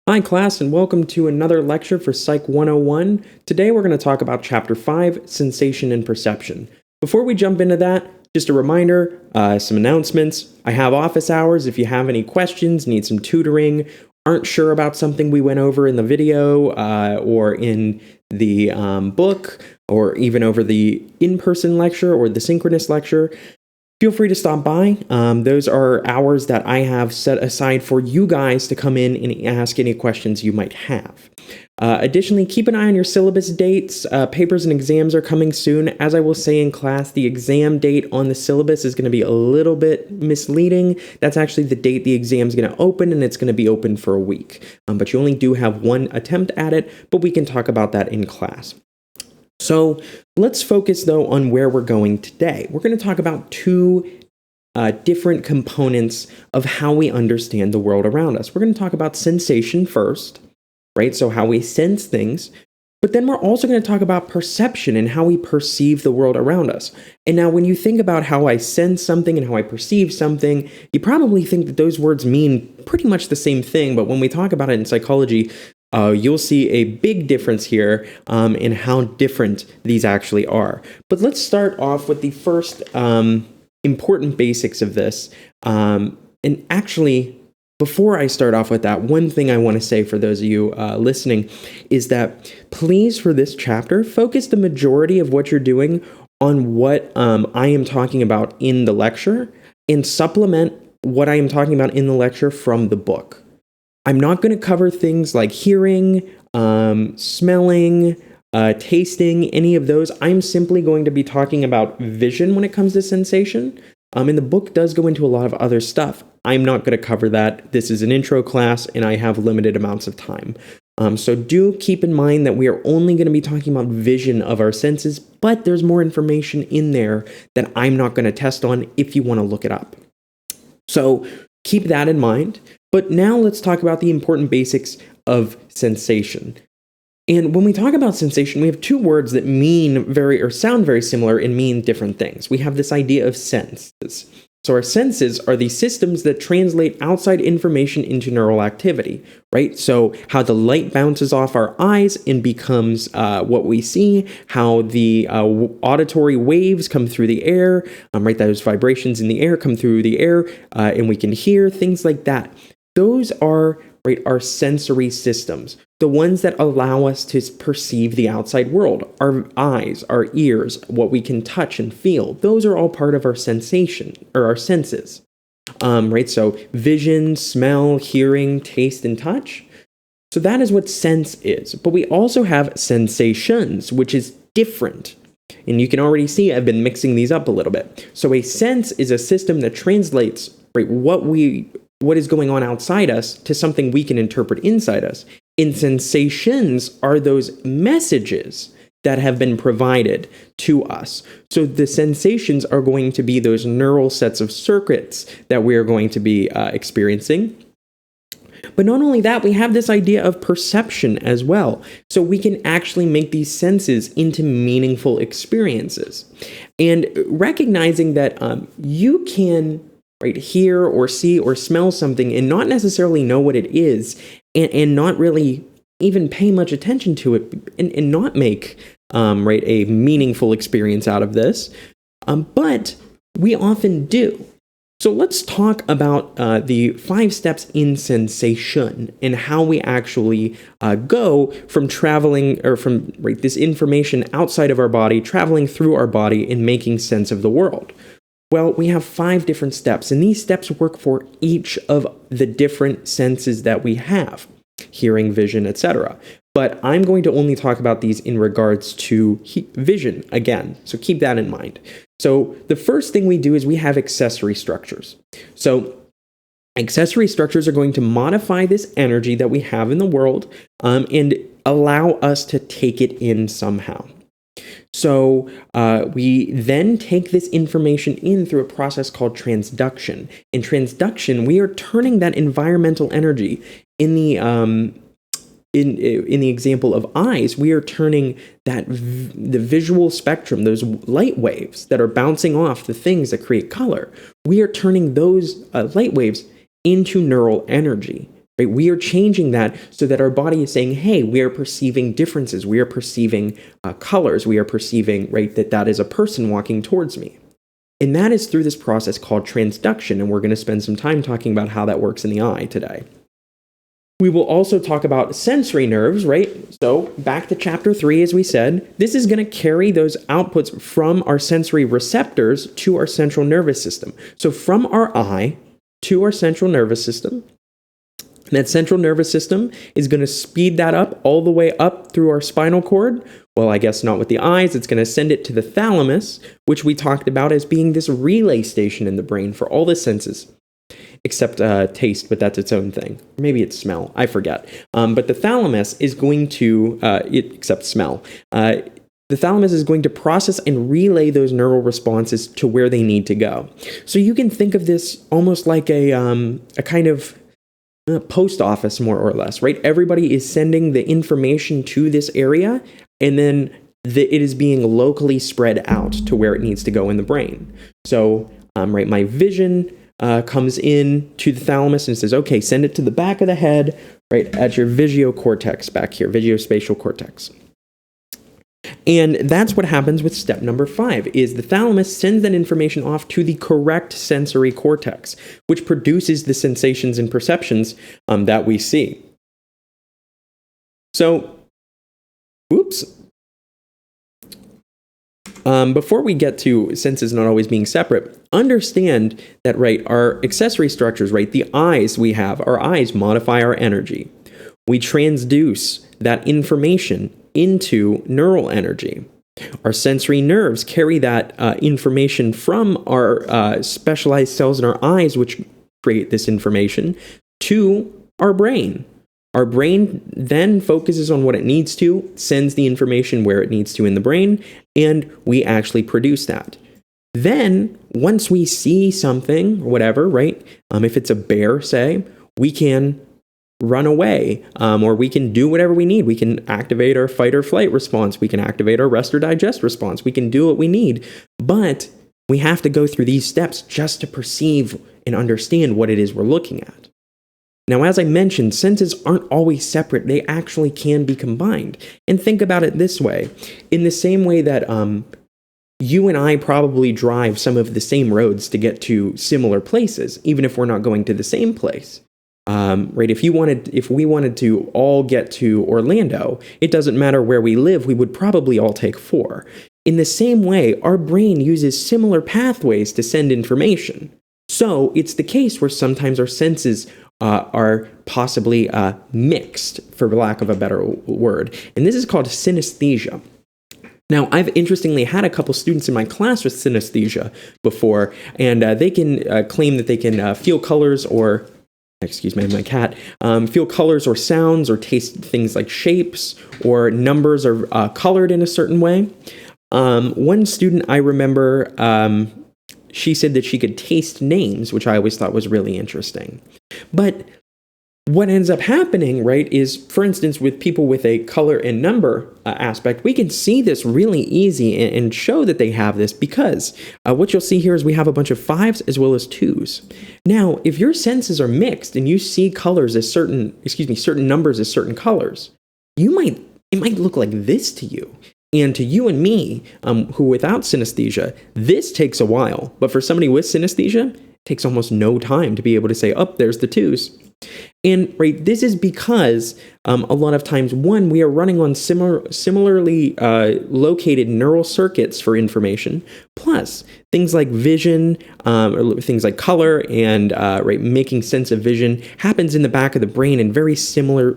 Hi class, and welcome to another lecture for Psych 101. Today we're going to talk about Chapter 5, Sensation and Perception. Before we jump into that, just a reminder, some announcements. I have office hours if you have any questions, need some tutoring, aren't sure about something we went over in the video or in the book, or even over the in-person lecture or the synchronous lecture. Feel free to stop by. Those are hours that I have set aside for you guys to come in and ask any questions you might have. Additionally, keep an eye on your syllabus dates. Papers and exams are coming soon. As I will say in class, the exam date on the syllabus is going to be a little bit misleading. That's actually the date the exam is going to open, and it's going to be open for a week. But you only do have one attempt at it, but we can talk about that in class. So let's focus, though, on where we're going today. We're going to talk about two different components of how we understand the world around us. We're going to talk about sensation first, right? So how we sense things. But then we're also going to talk about perception and how we perceive the world around us. And now when you think about how I sense something and how I perceive something, you probably think that those words mean pretty much the same thing. But when we talk about it in psychology, you'll see a big difference here in how different these actually are. But let's start off with the first important basics of this. And actually, before I start off with that, one thing I want to say for those of you listening is that please, for this chapter, focus the majority of what you're doing on what I am talking about in the lecture and supplement what I am talking about in the lecture from the book. I'm not going to cover things like hearing, smelling, tasting, any of those. I'm simply going to be talking about vision when it comes to sensation. And the book does go into a lot of other stuff. I'm not going to cover that. This is an intro class, and I have limited amounts of time. So do keep in mind that we are only going to be talking about vision of our senses, but there's more information in there that I'm not going to test on if you want to look it up. So keep that in mind. But now let's talk about the important basics of sensation. And when we talk about sensation, we have two words that sound very similar and mean different things. We have this idea of senses. So our senses are the systems that translate outside information into neural activity, right? So how the light bounces off our eyes and becomes what we see, how the auditory waves come through the air, right? Those vibrations in the air come through the air, and we can hear things like that. Those are, right, our sensory systems, the ones that allow us to perceive the outside world, our eyes, our ears, what we can touch and feel. Those are all part of our sensation, or our senses, right? So vision, smell, hearing, taste, and touch. So that is what sense is. But we also have sensations, which is different. And you can already see I've been mixing these up a little bit. So a sense is a system that translates, right, what is going on outside us to something we can interpret inside us. And sensations are those messages that have been provided to us. So the sensations are going to be those neural sets of circuits that we are going to be experiencing. But not only that, we have this idea of perception as well. So we can actually make these senses into meaningful experiences. And recognizing that you can, right, hear or see or smell something and not necessarily know what it is, and not really even pay much attention to it, and not make right, a meaningful experience out of this. But we often do. So let's talk about the 5 steps in sensation and how we actually go from traveling, or from, right, this information outside of our body, traveling through our body and making sense of the world. Well, we have 5 different steps, and these steps work for each of the different senses that we have, hearing, vision, etc. But I'm going to only talk about these in regards to vision again, so keep that in mind. So the first thing we do is we have accessory structures. So accessory structures are going to modify this energy that we have in the world and allow us to take it in somehow. So we then take this information in through a process called transduction. In transduction, we are turning that environmental energy in the example of eyes, we are turning the visual spectrum, those light waves that are bouncing off the things that create color. We are turning those light waves into neural energy. right? We are changing that so that our body is saying, hey, we are perceiving differences. We are perceiving colors. We are perceiving, right, that is a person walking towards me. And that is through this process called transduction, and we're going to spend some time talking about how that works in the eye today. We will also talk about sensory nerves, right? So back to chapter 3, as we said, this is going to carry those outputs from our sensory receptors to our central nervous system. So from our eye to our central nervous system, that central nervous system is going to speed that up all the way up through our spinal cord. Well, I guess not with the eyes. It's going to send it to the thalamus, which we talked about as being this relay station in the brain for all the senses. Except taste, but that's its own thing. Maybe it's smell. I forget. But the thalamus is going to, except smell. The thalamus is going to process and relay those neural responses to where they need to go. So you can think of this almost like a kind of post office, more or less, right? Everybody is sending the information to this area, and then it is being locally spread out to where it needs to go in the brain. So, right, my vision comes in to the thalamus and says, okay, send it to the back of the head, right, at your visuocortex back here, visuospatial cortex. And that's what happens with step number 5, is the thalamus sends that information off to the correct sensory cortex, which produces the sensations and perceptions that we see. So, before we get to senses not always being separate, understand that, right, our accessory structures, right, the eyes we have, our eyes modify our energy. We transduce that information into neural energy. Our sensory nerves carry that information from our specialized cells in our eyes, which create this information, to our brain. Our brain then focuses on what it needs to, sends the information where it needs to in the brain, and we actually produce that. Then, once we see something, whatever, right, if it's a bear, say, we can run away, or we can do whatever we need. We can activate our fight or flight response. We can activate our rest or digest response. We can do what we need, but we have to go through these steps just to perceive and understand what it is we're looking at. Now, as I mentioned, senses aren't always separate. They actually can be combined. And think about it this way. In the same way that you and I probably drive some of the same roads to get to similar places, even if we're not going to the same place. Right? If we wanted to all get to Orlando, it doesn't matter where we live, we would probably all take 4. In the same way, our brain uses similar pathways to send information. So it's the case where sometimes our senses are possibly mixed, for lack of a better word. And this is called synesthesia. Now, I've interestingly had a couple students in my class with synesthesia before, and they can claim that they can feel colors or, excuse me, my cat, feel colors or sounds or taste things like shapes or numbers are colored in a certain way. One student I remember, she said that she could taste names, which I always thought was really interesting. But what ends up happening, right, is, for instance, with people with a color and number aspect, we can see this really easy and show that they have this because what you'll see here is we have a bunch of 5s as well as 2s. Now, if your senses are mixed and you see colors as certain numbers as certain colors, it might look like this to you. And to you and me, who without synesthesia, this takes a while. But for somebody with synesthesia, it takes almost no time to be able to say, oh, there's the 2s. And right, this is because a lot of times, one, we are running on similarly located neural circuits for information, plus things like vision, or things like color, and right, making sense of vision happens in the back of the brain in very similar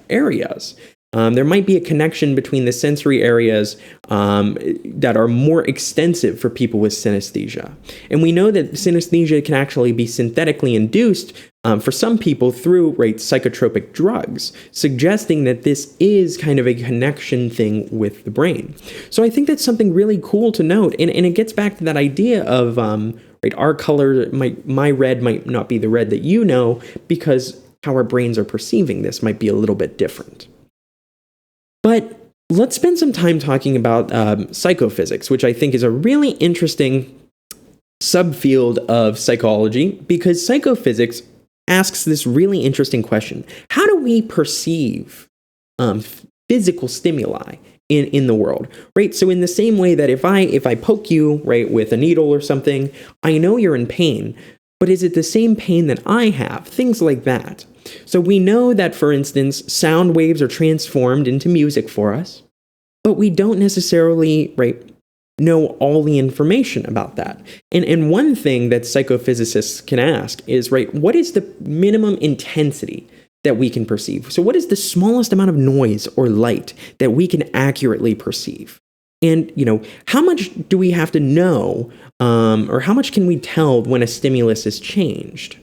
areas. There might be a connection between the sensory areas that are more extensive for people with synesthesia. And we know that synesthesia can actually be synthetically induced for some people through psychotropic drugs, suggesting that this is kind of a connection thing with the brain. So I think that's something really cool to note. And it gets back to that idea of our color, my red might not be the red that you know, because how our brains are perceiving this might be a little bit different. But let's spend some time talking about psychophysics, which I think is a really interesting subfield of psychology, because psychophysics asks this really interesting question. How do we perceive physical stimuli in the world, right? So in the same way that if I poke you, right, with a needle or something, I know you're in pain, but is it the same pain that I have? Things like that. So we know that, for instance, sound waves are transformed into music for us, but we don't necessarily, right, know all the information about that. And one thing that psychophysicists can ask is, right, what is the minimum intensity that we can perceive? So what is the smallest amount of noise or light that we can accurately perceive? And, how much do we have to know, or how much can we tell when a stimulus is changed?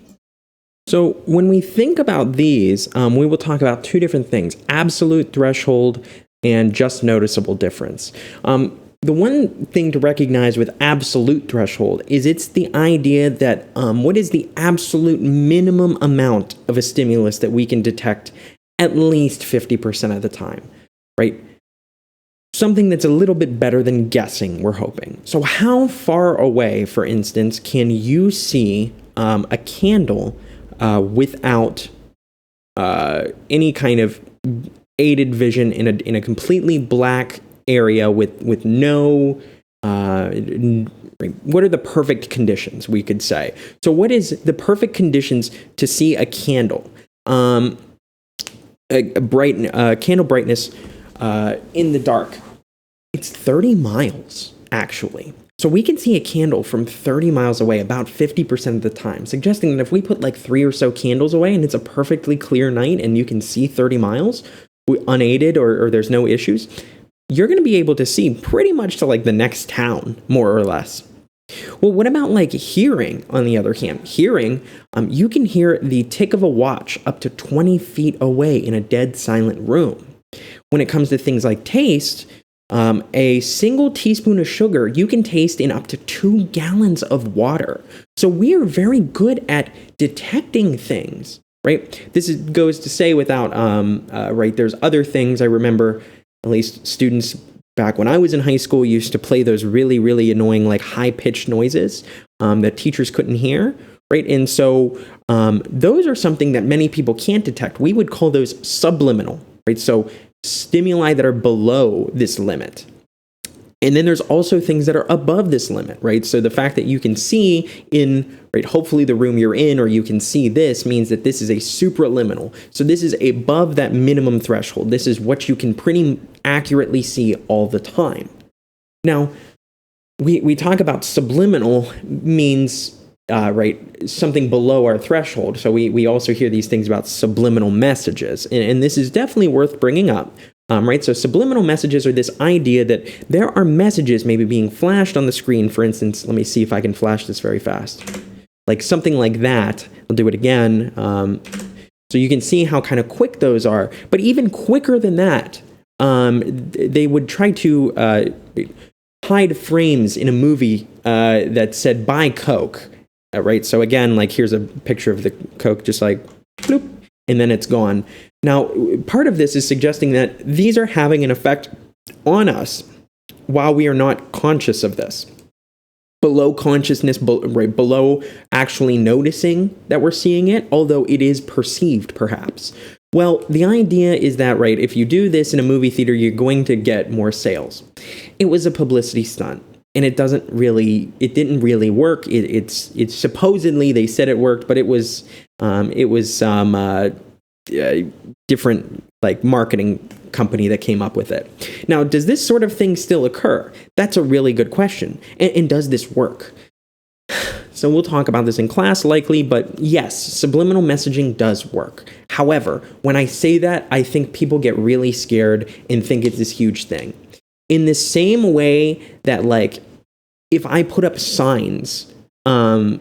So when we think about these, we will talk about two different things: absolute threshold and just noticeable difference. The one thing to recognize with absolute threshold is it's the idea that what is the absolute minimum amount of a stimulus that we can detect at least 50% of the time, right? Something that's a little bit better than guessing, we're hoping. So how far away, for instance, can you see a candle without any kind of aided vision in a completely black area with no what are the perfect conditions, we could say? So what is the perfect conditions to see a candle, candle brightness in the dark? It's 30 miles, actually. So we can see a candle from 30 miles away about 50% of the time, suggesting that if we put like 3 or so candles away and it's a perfectly clear night and you can see 30 miles unaided or there's no issues, you're going to be able to see pretty much to like the next town, more or less. Well, what about like hearing, on the other hand? Hearing, you can hear the tick of a watch up to 20 feet away in a dead silent room. When it comes to things like taste, a single teaspoon of sugar you can taste in up to 2 gallons of water. So we are very good at detecting things, right? This goes to say without, right, there's other things. I remember at least students back when I was in high school used to play those really, really annoying, like high-pitched noises that teachers couldn't hear, right? And so those are something that many people can't detect. We would call those subliminal, right? So stimuli that are below this limit. And then there's also things that are above this limit, right? So the fact that you can see in, right, hopefully the room you're in, or you can see this, means that this is a supraliminal. So this is above that minimum threshold. This is what you can pretty accurately see all the time. Now, we talk about subliminal means, right, something below our threshold. So we also hear these things about subliminal messages. And this is definitely worth bringing up. Right, so subliminal messages are this idea that there are messages maybe being flashed on the screen. For instance, let me see if I can flash this very fast. Like something like that. I'll do it again. So you can see how kind of quick those are. But even quicker than that, they would try to hide frames in a movie that said, "Buy Coke." Right, so again, like here's a picture of the Coke, just like, bloop, and then it's gone. Now, part of this is suggesting that these are having an effect on us while we are not conscious of this. Below consciousness, right, below actually noticing that we're seeing it, although it is perceived, perhaps. Well, the idea is that, right, if you do this in a movie theater, you're going to get more sales. It was a publicity stunt. And it didn't really work. It's supposedly, they said it worked, but it was different, like, marketing company that came up with it. Now, does this sort of thing still occur? That's a really good question. And does this work? So we'll talk about this in class likely, but yes, subliminal messaging does work. However, when I say that, I think people get really scared and think it's this huge thing. In the same way that, like, if I put up signs in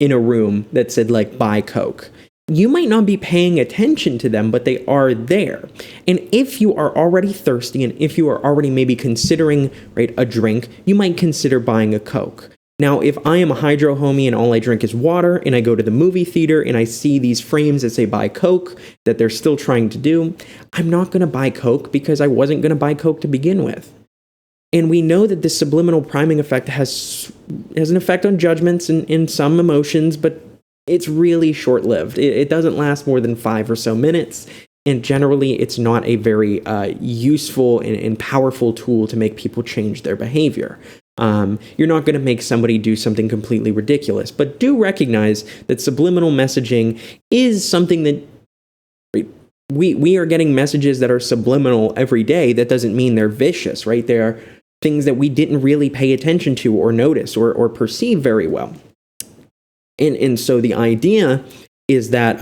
a room that said, like, "Buy Coke," you might not be paying attention to them, but they are there. And if you are already thirsty, and if you are already maybe considering, right, a drink, you might consider buying a Coke. Now, if I am a hydro homie and all I drink is water, and I go to the movie theater and I see these frames that say "Buy Coke," that they're still trying to do, I'm not going to buy Coke because I wasn't going to buy Coke to begin with. And we know that this subliminal priming effect has an effect on judgments and some emotions, but it's really short-lived. It doesn't last more than 5 or so minutes, and generally it's not a very useful and powerful tool to make people change their behavior. You're not going to make somebody do something completely ridiculous, but do recognize that subliminal messaging is something that we are getting messages that are subliminal every day. That doesn't mean they're vicious, right? They are things that we didn't really pay attention to or notice or perceive very well. And so the idea is that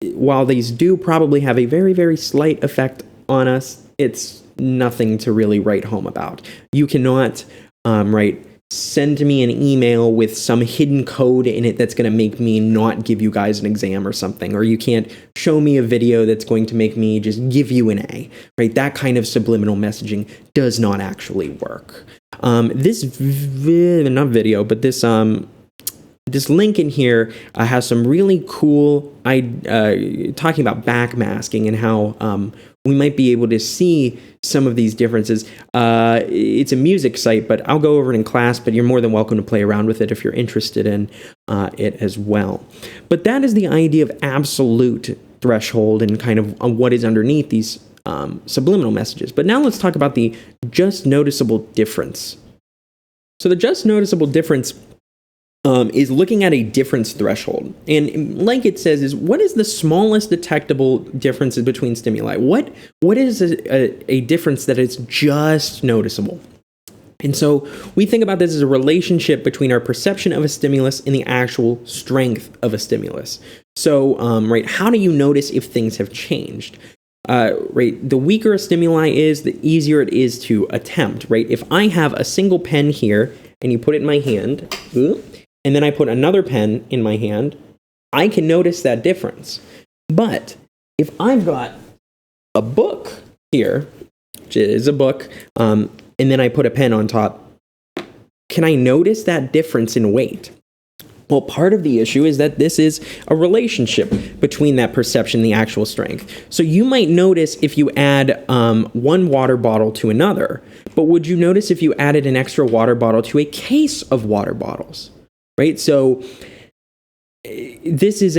while these do probably have a very, very slight effect on us, it's nothing to really write home about. You cannot send me an email with some hidden code in it that's going to make me not give you guys an exam or something, or you can't show me a video that's going to make me just give you an A, right? That kind of subliminal messaging does not actually work. This link in here has some really cool, talking about backmasking and how we might be able to see some of these differences. It's a music site, but I'll go over it in class, but you're more than welcome to play around with it if you're interested in it as well. But that is the idea of absolute threshold and kind of what is underneath these subliminal messages. But now let's talk about the just noticeable difference. So the just noticeable difference is looking at a difference threshold. And like it says, is what is the smallest detectable differences between stimuli? What is a difference that is just noticeable? And so we think about this as a relationship between our perception of a stimulus and the actual strength of a stimulus. So, how do you notice if things have changed? The weaker a stimuli is, the easier it is to attempt, right? If I have a single pen here and you put it in my hand, and then I put another pen in my hand, I can notice that difference. But if I've got a book here, which is a book, and then I put a pen on top, can I notice that difference in weight? Well, part of the issue is that this is a relationship between that perception and the actual strength. So you might notice if you add one water bottle to another, but would you notice if you added an extra water bottle to a case of water bottles? Right, so this is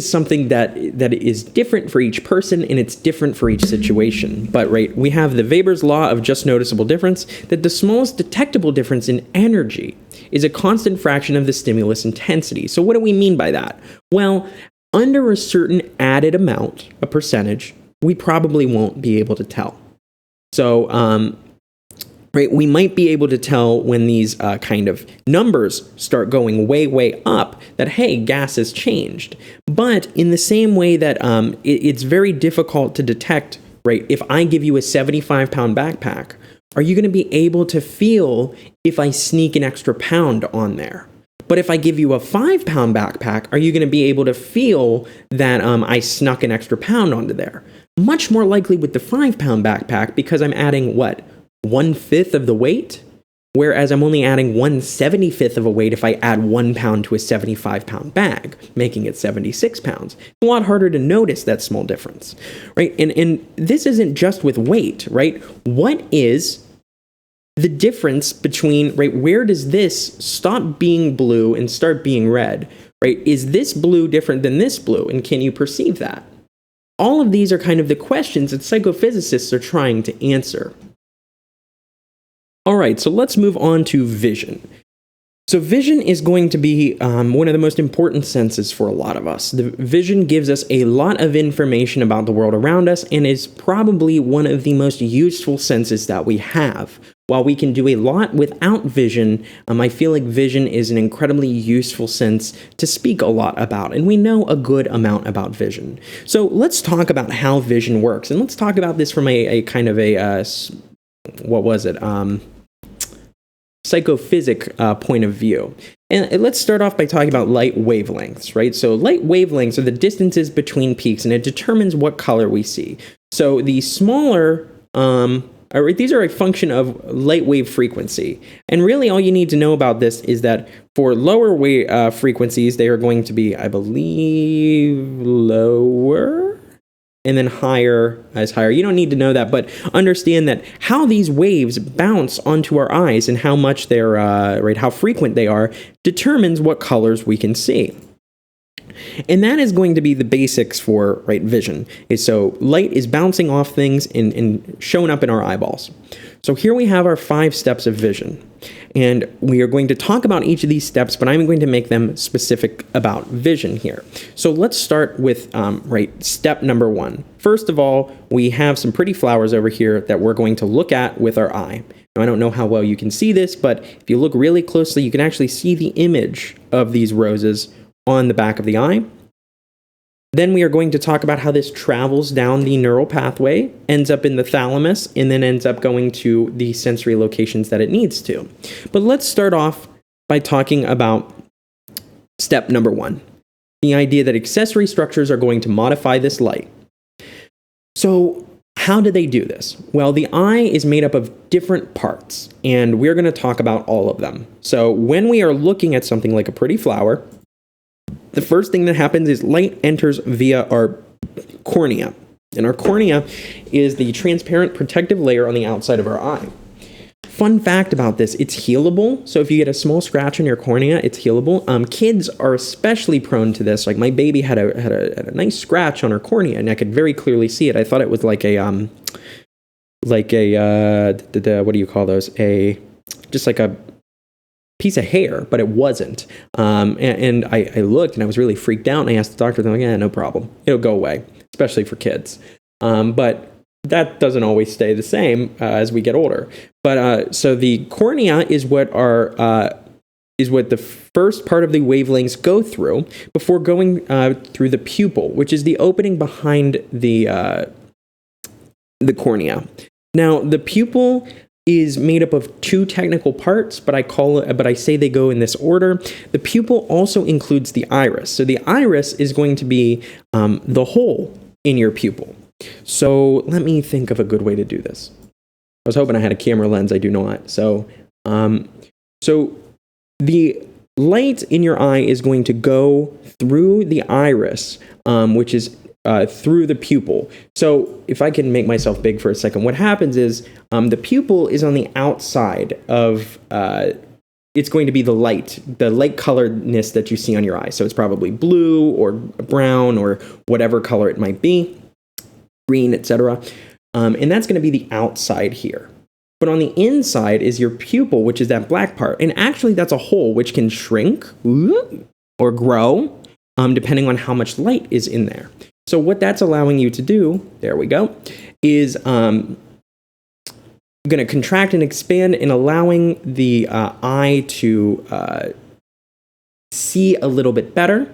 something that is different for each person, and it's different for each situation. But we have the Weber's law of just noticeable difference, that the smallest detectable difference in energy is a constant fraction of the stimulus intensity. So what do we mean by that? Well, under a certain added amount, a percentage, we probably won't be able to tell. So we might be able to tell when these kind of numbers start going way, way up that, hey, gas has changed. But in the same way that it's very difficult to detect, if I give you a 75-pound backpack, are you going to be able to feel if I sneak an extra pound on there? But if I give you a 5-pound backpack, are you going to be able to feel that I snuck an extra pound onto there? Much more likely with the 5-pound backpack, because I'm adding, 1/5 of the weight, whereas I'm only adding 1/75 of a weight if I add 1 pound to a 75-pound bag, making it 76 pounds. It's a lot harder to notice that small difference, right? And this isn't just with weight, right? What is the difference between, where does this stop being blue and start being red, right? Is this blue different than this blue, and can you perceive that? All of these are kind of the questions that psychophysicists are trying to answer. All right, so let's move on to vision. So vision is going to be one of the most important senses for a lot of us. The vision gives us a lot of information about the world around us and is probably one of the most useful senses that we have. While we can do a lot without vision, I feel like vision is an incredibly useful sense to speak a lot about, and we know a good amount about vision. So let's talk about how vision works, and let's talk about this from a kind of a psychophysic point of view. And let's start off by talking about light wavelengths, right? So light wavelengths are the distances between peaks, and it determines what color we see. So the smaller, these are a function of light wave frequency. And really all you need to know about this is that for lower wave frequencies, they are going to be, I believe, lower. and then higher is higher. You don't need to know that, but understand that how these waves bounce onto our eyes and how much they're, how frequent they are, determines what colors we can see. And that is going to be the basics for vision. So light is bouncing off things and showing up in our eyeballs. So here we have our 5 steps of vision. And we are going to talk about each of these steps, but I'm going to make them specific about vision here. So let's start with step number 1. First of all, we have some pretty flowers over here that we're going to look at with our eye. Now, I don't know how well you can see this, but if you look really closely, you can actually see the image of these roses on the back of the eye. Then we are going to talk about how this travels down the neural pathway, ends up in the thalamus, and then ends up going to the sensory locations that it needs to. But let's start off by talking about step number 1, the idea that accessory structures are going to modify this light. So how do they do this? Well, the eye is made up of different parts, and we're going to talk about all of them. So when we are looking at something like a pretty flower, the first thing that happens is light enters via our cornea. And our cornea is the transparent protective layer on the outside of our eye. Fun fact about this, it's healable. So if you get a small scratch on your cornea, it's healable. Kids are especially prone to this. Like my baby had a nice scratch on her cornea, and I could very clearly see it. I thought it was what do you call those? Just like a piece of hair, but it wasn't. And I looked and I was really freaked out, and I asked the doctor, they're like, no problem. It'll go away, especially for kids. But that doesn't always stay the same as we get older. But so the cornea is what the first part of the wavelengths go through before going through the pupil, which is the opening behind the cornea. Now, the pupil is made up of 2 technical parts, but I say they go in this order. The pupil also includes the iris. So the iris is going to be the hole in your pupil. So let me think of a good way to do this. I was hoping I had a camera lens. I do not. So the light in your eye is going to go through the iris, which is through the pupil. So if I can make myself big for a second, what happens is the pupil is on the outside of, it's going to be the light coloredness that you see on your eye. So it's probably blue or brown or whatever color it might be, green, etc. And that's going to be the outside here. But on the inside is your pupil, which is that black part. And actually that's a hole which can shrink or grow depending on how much light is in there. So what that's allowing you to do, there we go, is going to contract and expand and allowing the eye to see a little bit better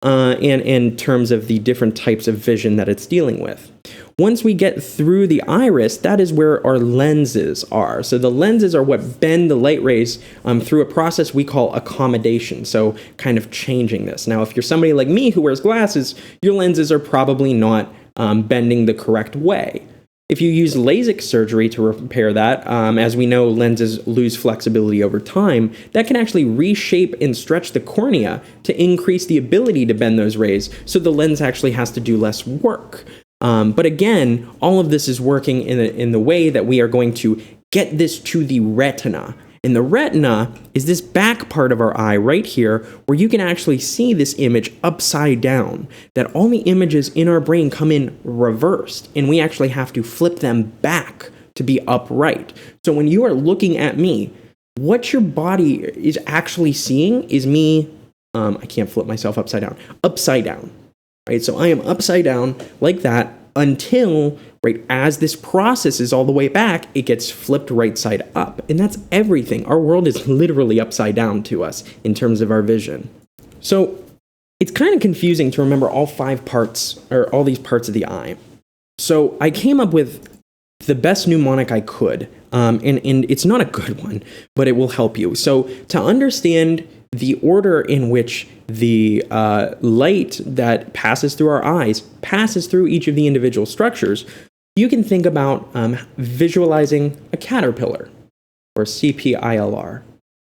in terms of the different types of vision that it's dealing with. Once we get through the iris, that is where our lenses are. So the lenses are what bend the light rays through a process we call accommodation, so kind of changing this. Now, if you're somebody like me who wears glasses, your lenses are probably not bending the correct way. If you use LASIK surgery to repair that, as we know, lenses lose flexibility over time, that can actually reshape and stretch the cornea to increase the ability to bend those rays, so the lens actually has to do less work. But again, all of this is working in the way that we are going to get this to the retina. And the retina is this back part of our eye right here where you can actually see this image upside down, that all the images in our brain come in reversed, and we actually have to flip them back to be upright. So when you are looking at me, what your body is actually seeing is me, I can't flip myself upside down. Right, so I am upside down like that until, as this process is all the way back, it gets flipped right side up. And that's everything. Our world is literally upside down to us in terms of our vision. So it's kind of confusing to remember all 5 parts, or all these parts of the eye. So I came up with the best mnemonic I could, and it's not a good one, but it will help you. So to understand the order in which the light that passes through our eyes passes through each of the individual structures, you can think about visualizing a caterpillar, or CPILR.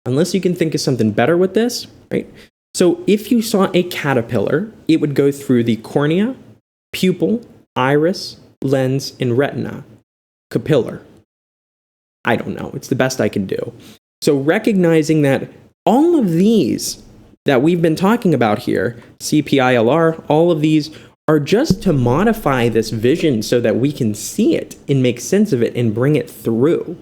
Unless you can think of something better with this, right? So if you saw a caterpillar, it would go through the cornea, pupil, iris, lens, and retina. Capillar. I don't know. It's the best I can do. So recognizing that all of these that we've been talking about here, CPILR, all of these are just to modify this vision so that we can see it and make sense of it and bring it through.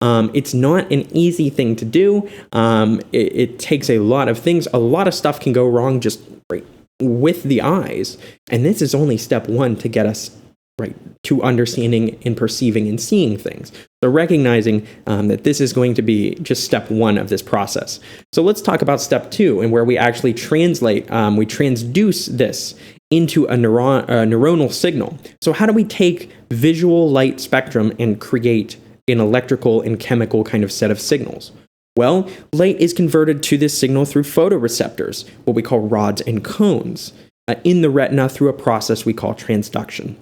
It's not an easy thing to do. It takes a lot of things. A lot of stuff can go wrong just right with the eyes. And this is only step one to get us right to understanding and perceiving and seeing things. So recognizing that this is going to be just step one of this process. So let's talk about step two, and where we actually translate, we transduce this into a neuronal signal. So how do we take visual light spectrum and create an electrical and chemical kind of set of signals? Well, light is converted to this signal through photoreceptors, what we call rods and cones, in the retina through a process we call transduction.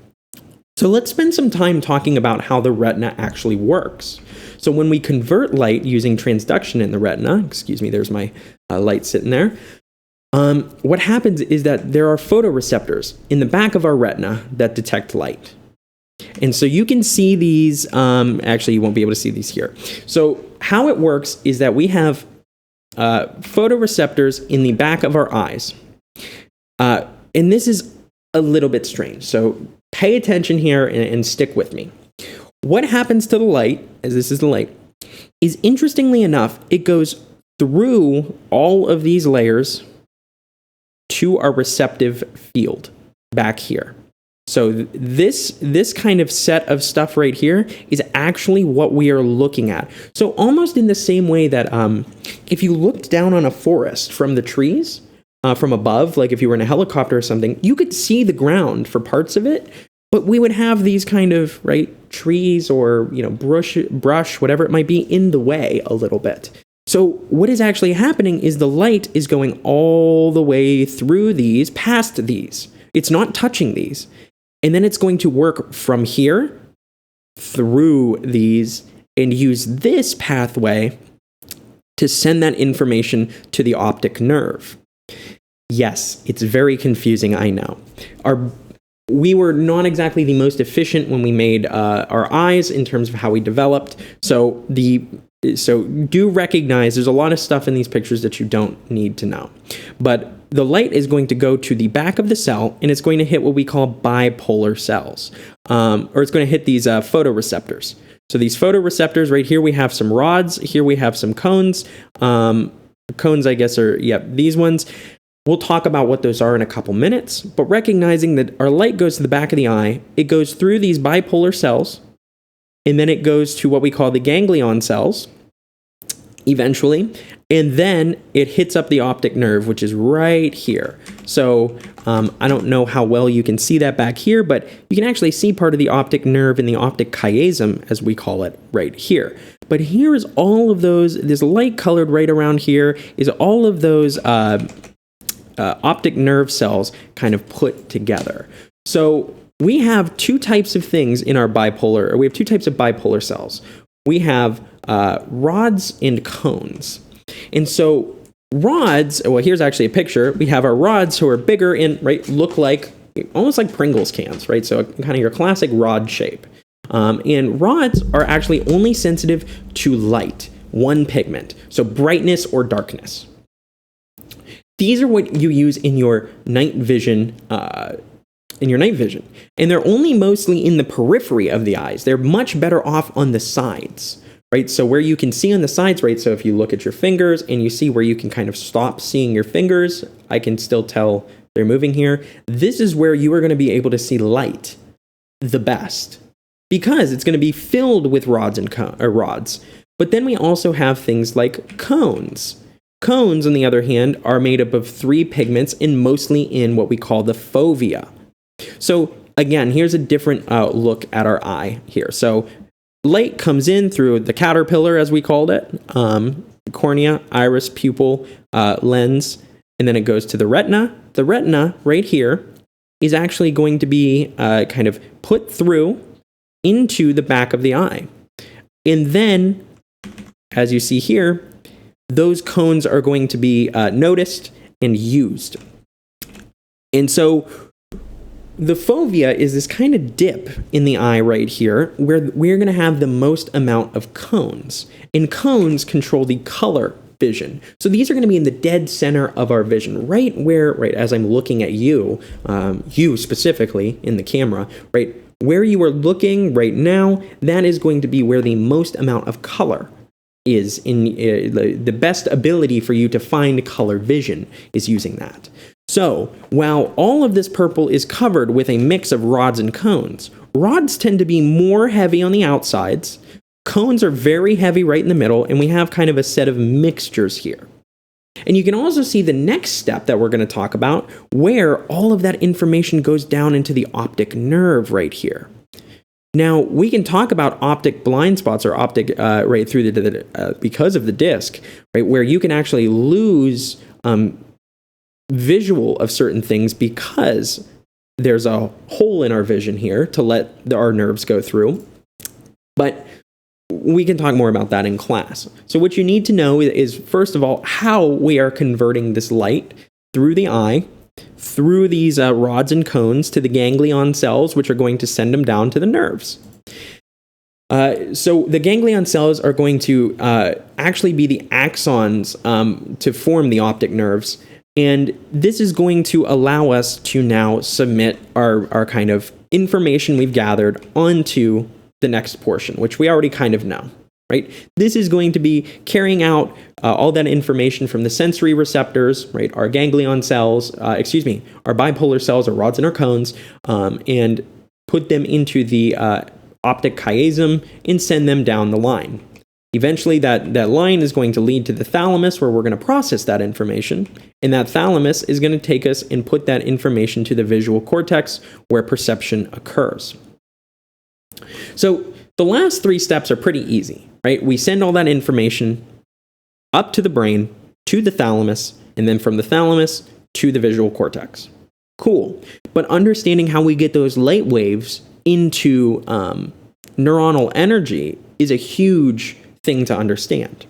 So let's spend some time talking about how the retina actually works. So when we convert light using transduction in the retina, excuse me, there's my light sitting there. What happens is that there are photoreceptors in the back of our retina that detect light. And so you can see these, actually you won't be able to see these here. So how it works is that we have photoreceptors in the back of our eyes. And this is a little bit strange. So pay attention here and stick with me. What happens to the light, as this is the light, is interestingly enough, it goes through all of these layers to our receptive field back here. So this kind of set of stuff right here is actually what we are looking at. So almost in the same way that if you looked down on a forest from the trees, from above, like if you were in a helicopter or something, you could see the ground for parts of it, but we would have these kind of, right, trees or, brush, whatever it might be, in the way a little bit. So what is actually happening is the light is going all the way through these, past these. It's not touching these. And then it's going to work from here through these and use this pathway to send that information to the optic nerve. Yes, it's very confusing, I know. We were not exactly the most efficient when we made our eyes in terms of how we developed. So do recognize there's a lot of stuff in these pictures that you don't need to know. But the light is going to go to the back of the cell, and it's going to hit what we call bipolar cells, or it's going to hit these photoreceptors. So these photoreceptors right here, we have some rods. Here we have some cones. Cones, I guess, are, these ones. We'll talk about what those are in a couple minutes, but recognizing that our light goes to the back of the eye, it goes through these bipolar cells, and then it goes to what we call the ganglion cells, eventually, and then it hits up the optic nerve, which is right here. So I don't know how well you can see that back here, but you can actually see part of the optic nerve in the optic chiasm, as we call it, right here. But here is all of those, this light colored right around here is all of those optic nerve cells kind of put together. So we have two types of things in our bipolar, or we have two types of bipolar cells. We have rods and cones. And so rods, well, here's actually a picture. We have our rods who are bigger and, right, look like, almost like Pringles cans, right? So kind of your classic rod shape. And rods are actually only sensitive to light, one pigment, so brightness or darkness. These are what you use in your night vision, and they're only mostly in the periphery of the eyes. They're much better off on the sides, right? So where you can see on the sides, right? So if you look at your fingers and you see where you can kind of stop seeing your fingers, I can still tell they're moving here. This is where you are going to be able to see light the best, because it's going to be filled with rods. But then we also have things like cones. Cones, on the other hand, are made up of three pigments and mostly in what we call the fovea. So again, here's a different look at our eye here. So light comes in through the caterpillar, as we called it, cornea, iris, pupil, lens, and then it goes to the retina. The retina right here is actually going to be kind of put through into the back of the eye. And then, as you see here, those cones are going to be noticed and used. And so the fovea is this kind of dip in the eye right here where we're going to have the most amount of cones. And cones control the color vision. So these are going to be in the dead center of our vision, right as I'm looking at you, you specifically in the camera, right where you are looking right now, that is going to be where the most amount of color is in the best ability for you to find color vision is using that. So while all of this purple is covered with a mix of rods and cones, rods tend to be more heavy on the outsides, cones are very heavy right in the middle, and we have kind of a set of mixtures here. And you can also see the next step that we're going to talk about, where all of that information goes down into the optic nerve right here. Now, we can talk about optic blind spots or optic right through because of the disc, right, where you can actually lose visual of certain things because there's a hole in our vision here to let our nerves go through. But we can talk more about that in class. So what you need to know is, first of all, how we are converting this light through the eye, through these rods and cones to the ganglion cells, which are going to send them down to the nerves. So the ganglion cells are going to actually be the axons to form the optic nerves. And this is going to allow us to now submit our kind of information we've gathered onto the next portion, which we already kind of know, right? This is going to be carrying out all that information from the sensory receptors, right? Our ganglion cells, our bipolar cells, our rods and our cones, and put them into the optic chiasm and send them down the line. Eventually, that line is going to lead to the thalamus, where we're going to process that information, and that thalamus is going to take us and put that information to the visual cortex, where perception occurs. So the last three steps are pretty easy, right? We send all that information up to the brain, to the thalamus, and then from the thalamus to the visual cortex. Cool. But understanding how we get those light waves into neuronal energy is a huge thing to understand.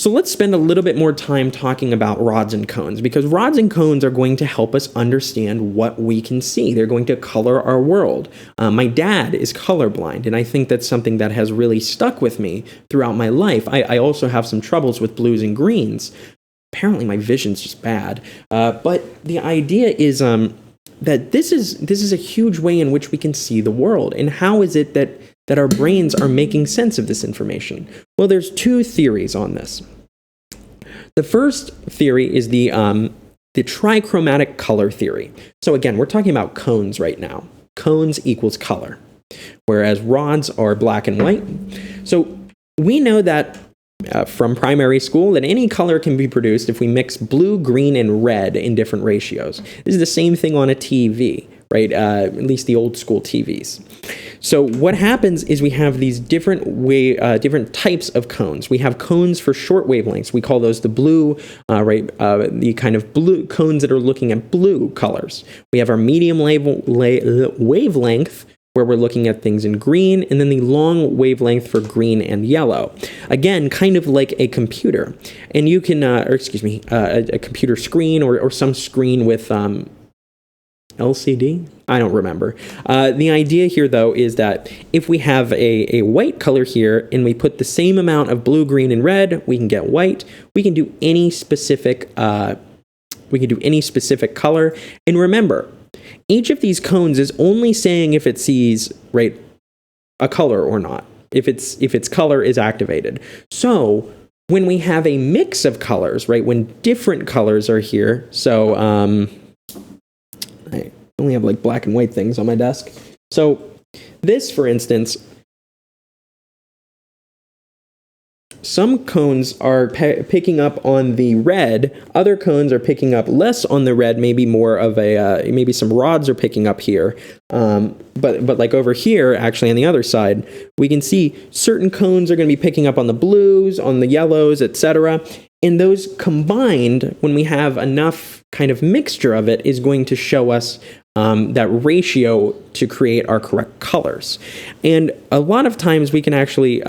So let's spend a little bit more time talking about rods and cones, because rods and cones are going to help us understand what we can see. They're going to color our world. My dad is colorblind, and I think that's something that has really stuck with me throughout my life. I also have some troubles with blues and greens. Apparently my vision's just bad. But the idea is that this is a huge way in which we can see the world. And how is it that our brains are making sense of this information? Well, there's two theories on this. The first theory is the trichromatic color theory. So again, we're talking about cones right now. Cones equals color, whereas rods are black and white. So we know that from primary school that any color can be produced if we mix blue, green, and red in different ratios. This is the same thing on a TV, right? At least the old school TVs. So what happens is we have these different types of cones. We have cones for short wavelengths. We call those the blue, the kind of blue cones that are looking at blue colors. We have our medium wavelength, where we're looking at things in green, and then the long wavelength for green and yellow. Again, kind of like a computer. And you can, a computer screen or some screen with LCD? I don't remember. The idea here, though, is that if we have a white color here and we put the same amount of blue, green, and red, we can get white. We can do any specific color. And remember, each of these cones is only saying if it sees a color or not, if its color is activated. So when we have a mix of colors, right, when different colors are here, so I only have black and white things on my desk. So this, for instance, some cones are picking up on the red. Other cones are picking up less on the red. Maybe more of maybe some rods are picking up here. But like over here, actually on the other side, we can see certain cones are going to be picking up on the blues, on the yellows, etc. And those combined, when we have enough kind of mixture of it, is going to show us that ratio to create our correct colors. And a lot of times we can actually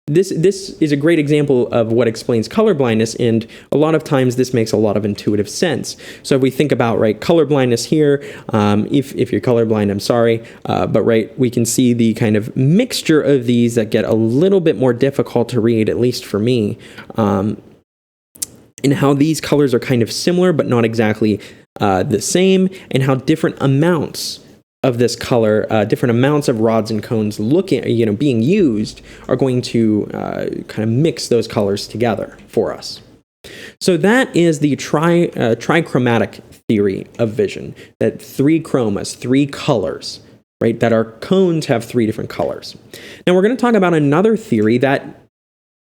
this is a great example of what explains color blindness, and a lot of times this makes a lot of intuitive sense. So if we think about, right, color blindness here, if you're colorblind, I'm sorry, but right, we can see the kind of mixture of these that get a little bit more difficult to read, at least for me, and how these colors are kind of similar but not exactly the same, and how different amounts of this color, different amounts of rods and cones being used are going to kind of mix those colors together for us. So that is the trichromatic theory of vision, that 3 chromas, 3 colors, right, that our cones have 3 different colors. Now we're going to talk about another theory that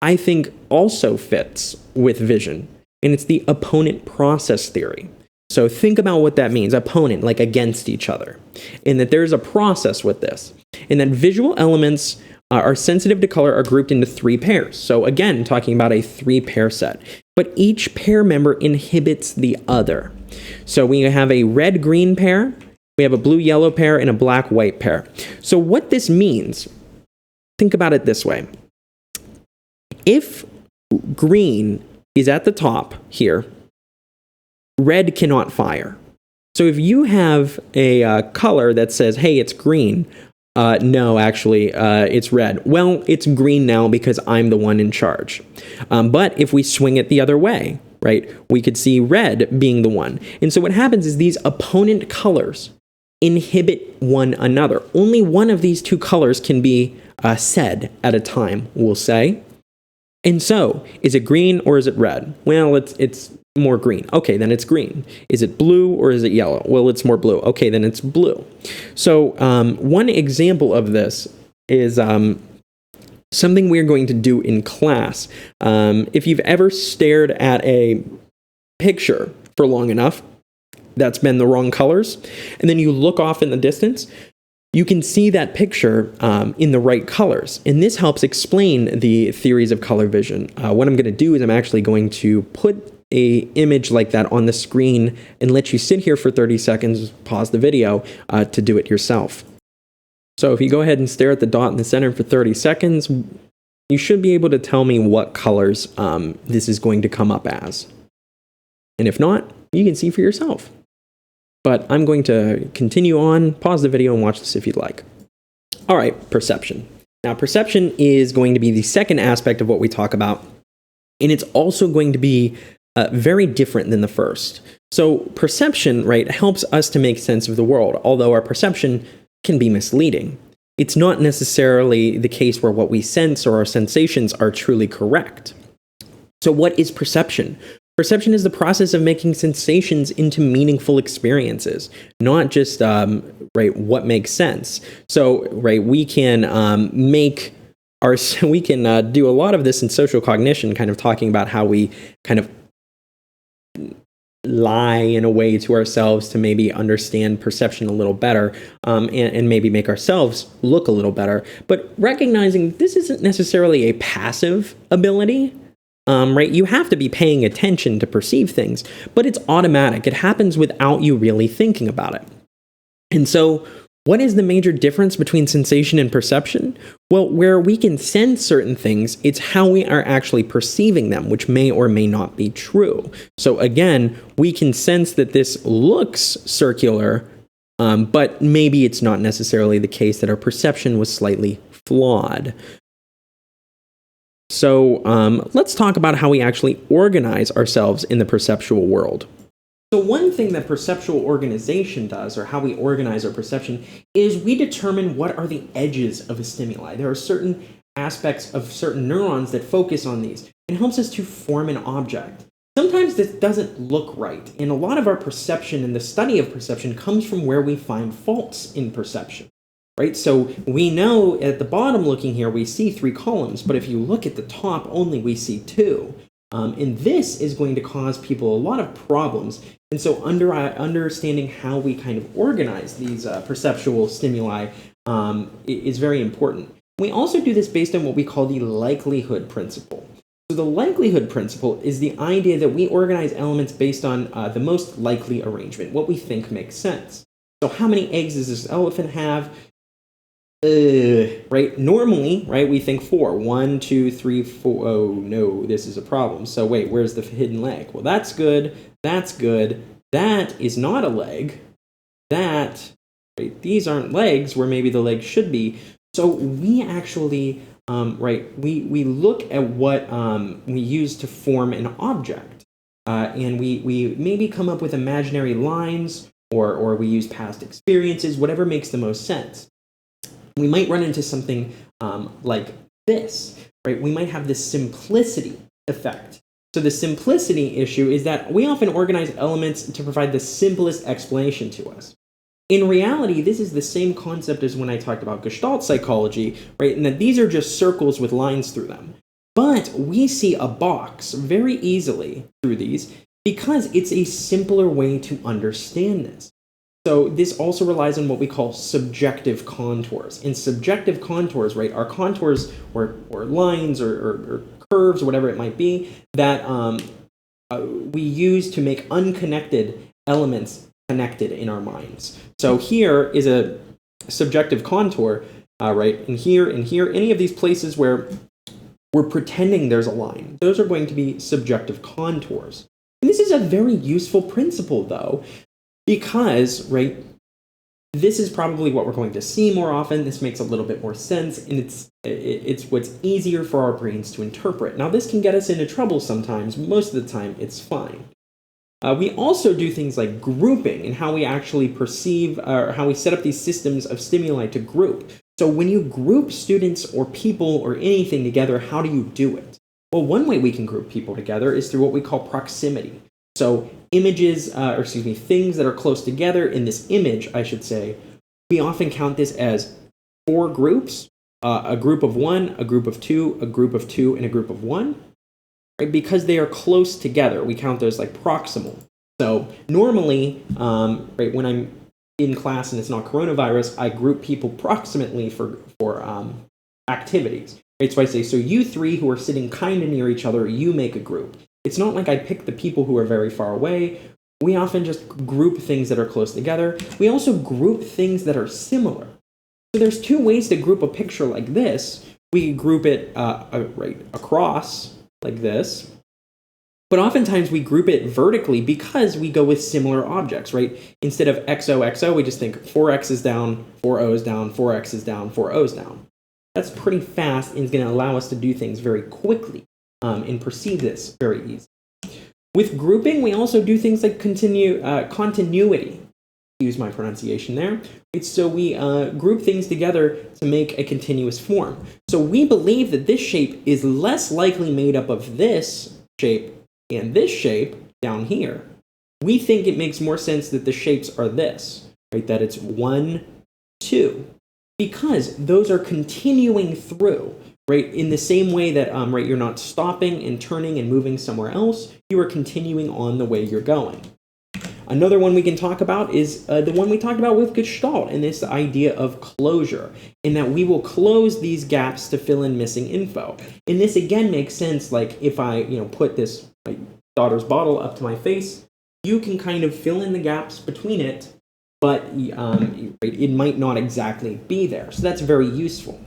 I think also fits with vision, and it's the opponent process theory. So think about what that means, opponent, like against each other, and that there's a process with this, and that visual elements are sensitive to color are grouped into 3 pairs. So again, talking about a 3-pair set, but each pair member inhibits the other. So we have a red-green pair, we have a blue-yellow pair, and a black-white pair. So what this means, think about it this way. If green is at the top here, red cannot fire. So if you have a color that says, hey, it's green, no, actually, it's red. Well, it's green now because I'm the one in charge. But if we swing it the other way, right, we could see red being the one. And so what happens is these opponent colors inhibit one another. Only one of these 2 colors can be said at a time, we'll say. And so, is it green or is it red? Well, it's more green. Okay, then it's green. Is it blue or is it yellow? Well, it's more blue. Okay, then it's blue. So one example of this is something we're going to do in class. If you've ever stared at a picture for long enough that's been the wrong colors, and then you look off in the distance, you can see that picture in the right colors. And this helps explain the theories of color vision. What I'm going to do is I'm actually going to put a image like that on the screen and let you sit here for 30 seconds, pause the video to do it yourself. So if you go ahead and stare at the dot in the center for 30 seconds, you should be able to tell me what colors this is going to come up as. And if not, you can see for yourself. But I'm going to continue on, pause the video, and watch this if you'd like. All right, perception. Now, perception is going to be the second aspect of what we talk about, and it's also going to be very different than the first. So perception, right, helps us to make sense of the world, although our perception can be misleading. It's not necessarily the case where what we sense or our sensations are truly correct. So what is perception? Perception is the process of making sensations into meaningful experiences, not just right, what makes sense. So right, we can we can do a lot of this in social cognition, kind of talking about how we kind of lie in a way to ourselves to maybe understand perception a little better, and maybe make ourselves look a little better. But recognizing this isn't necessarily a passive ability, right? You have to be paying attention to perceive things, but it's automatic. It happens without you really thinking about it. And so what is the major difference between sensation and perception? Well, where we can sense certain things, it's how we are actually perceiving them, which may or may not be true. So again, we can sense that this looks circular, but maybe it's not necessarily the case that our perception was slightly flawed. So let's talk about how we actually organize ourselves in the perceptual world. So one thing that perceptual organization does, or how we organize our perception, is we determine what are the edges of a stimuli. There are certain aspects of certain neurons that focus on these. It helps us to form an object. Sometimes this doesn't look right, and a lot of our perception and the study of perception comes from where we find faults in perception. Right? So we know at the bottom looking here, we see 3 columns, but if you look at the top only, we see 2. And this is going to cause people a lot of problems. And so understanding how we kind of organize these perceptual stimuli is very important. We also do this based on what we call the likelihood principle. So the likelihood principle is the idea that we organize elements based on the most likely arrangement, what we think makes sense. So how many eggs does this elephant have? right? Normally, right, we think 4. 1, 2, 3, 4. Oh, no, this is a problem. So wait, where's the hidden leg? Well, that's good. That's good. That is not a leg. That, right, these aren't legs where maybe the legs should be. So we actually, we look at what we use to form an object. And we maybe come up with imaginary lines, or we use past experiences, whatever makes the most sense. We might run into something like this, right? We might have this simplicity effect. So the simplicity issue is that we often organize elements to provide the simplest explanation to us. In reality, this is the same concept as when I talked about Gestalt psychology, right? And that these are just circles with lines through them. But we see a box very easily through these because it's a simpler way to understand this. So this also relies on what we call subjective contours. And subjective contours, right, are contours or lines or curves or whatever it might be that we use to make unconnected elements connected in our minds. So here is a subjective contour, right, and here, any of these places where we're pretending there's a line, those are going to be subjective contours. And this is a very useful principle, though, because, right, this is probably what we're going to see more often. This makes a little bit more sense, and it's what's easier for our brains to interpret. Now, this can get us into trouble sometimes. Most of the time, it's fine. We also do things like grouping and how we actually perceive, or how we set up these systems of stimuli to group. So when you group students or people or anything together, how do you do it? Well, one way we can group people together is through what we call proximity. So things that are close together in this image, I should say, we often count this as 4 groups, a group of 1, a group of 2, a group of 2, and a group of 1. Right? Because they are close together, we count those like proximal. So normally, right, when I'm in class and it's not coronavirus, I group people proximately for activities. Right? So I say, so you 3 who are sitting kind of near each other, you make a group. It's not like I pick the people who are very far away. We often just group things that are close together. We also group things that are similar. So there's 2 ways to group a picture like this. We group it right across like this. But oftentimes we group it vertically because we go with similar objects, right? Instead of XOXO, we just think 4 X's down, 4 O's down, 4 X's down, 4 O's down. That's pretty fast and is going to allow us to do things very quickly and perceive this very easily. With grouping, we also do things like continuity. Use my pronunciation there. Right? So we group things together to make a continuous form. So we believe that this shape is less likely made up of this shape and this shape down here. We think it makes more sense that the shapes are this, right? That it's 1, 2, because those are continuing through, right? In the same way that, right, you're not stopping and turning and moving somewhere else, you are continuing on the way you're going. Another one we can talk about is the one we talked about with Gestalt, and this idea of closure, in that we will close these gaps to fill in missing info. And this again makes sense, like if I put this my daughter's bottle up to my face, you can kind of fill in the gaps between it, but it might not exactly be there. So that's very useful.